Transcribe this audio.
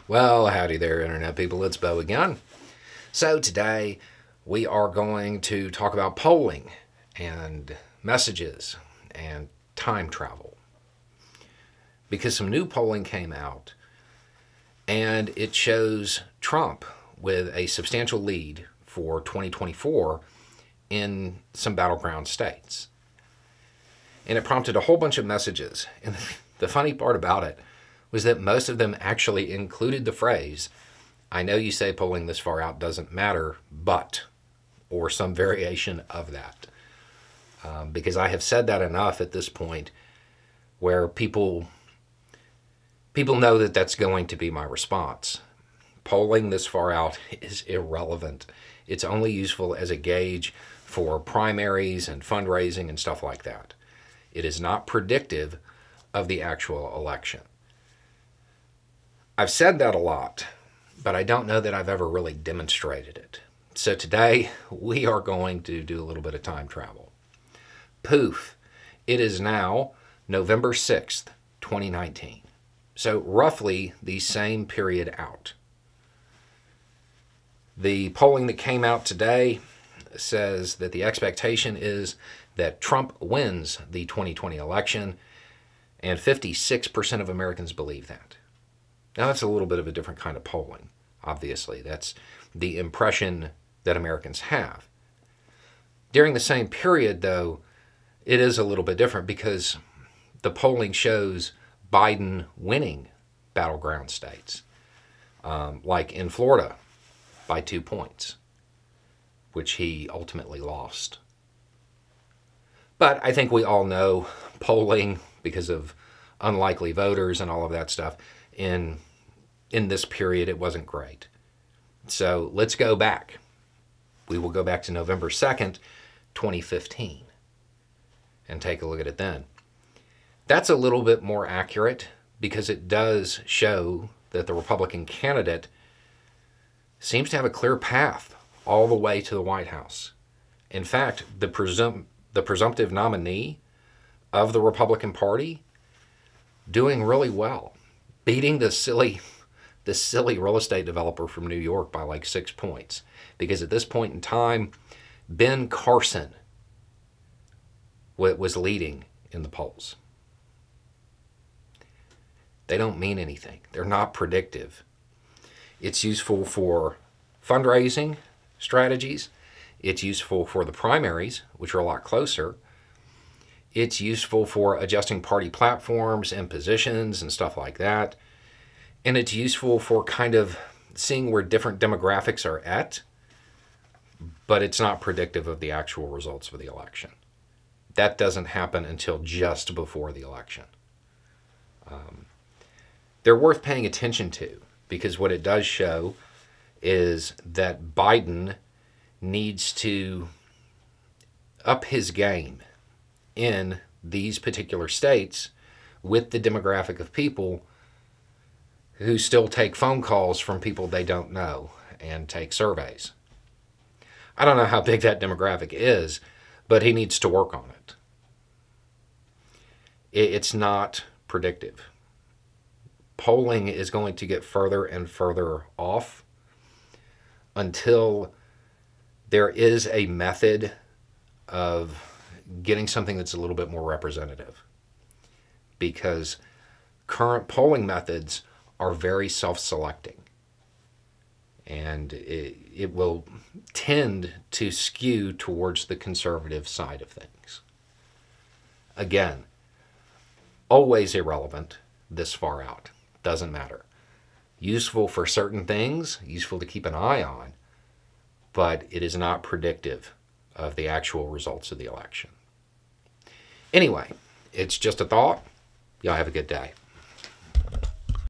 Well, howdy there, Internet people. It's Bo again. So today we are going to talk about polling and messages and time travel. Because some new polling came out and it shows Trump with a substantial lead for 2024 in some battleground states. And it prompted a whole bunch of messages. And the funny part about it was that most of them actually included the phrase, "I know you say polling this far out doesn't matter, but," or some variation of that. Because I have said that enough at this point where people know that that's going to be my response. Polling this far out is irrelevant. It's only useful as a gauge for primaries and fundraising and stuff like that. It is not predictive of the actual election. I've said that a lot, but I don't know that I've ever really demonstrated it. So today, we are going to do a little bit of time travel. Poof! It is now November 6th, 2019. So roughly the same period out. The polling that came out today says that the expectation is that Trump wins the 2020 election, and 56% of Americans believe that. Now, that's a little bit of a different kind of polling, obviously. That's the impression that Americans have. During the same period, though, it is a little bit different because the polling shows Biden winning battleground states, like in Florida by 2 points, which he ultimately lost. But I think we all know polling, because of unlikely voters and all of that stuff, in this period, it wasn't great. So let's go back. We will go back to November 2nd, 2015, and take a look at it then. That's a little bit more accurate because it does show that the Republican candidate seems to have a clear path all the way to the White House. In fact, the presumptive nominee of the Republican Party doing really well, beating the silly real estate developer from New York by like 6 points. Because at this point in time, Ben Carson was leading in the polls. They don't mean anything. They're not predictive. It's useful for fundraising strategies. It's useful for the primaries, which are a lot closer. It's useful for adjusting party platforms and positions and stuff like that. And it's useful for kind of seeing where different demographics are at, but it's not predictive of the actual results of the election. That doesn't happen until just before the election. They're worth paying attention to because what it does show is that Biden needs to up his game in these particular states with the demographic of people who still take phone calls from people they don't know and take surveys. I don't know how big that demographic is, but he needs to work on it. It's not predictive. Polling is going to get further and further off until there is a method of getting something that's a little bit more representative. Because current polling methods are very self-selecting. And it will tend to skew towards the conservative side of things. Again, always irrelevant this far out. Doesn't matter. Useful for certain things, useful to keep an eye on, but it is not predictive of the actual results of the election. Anyway, it's just a thought. Y'all have a good day.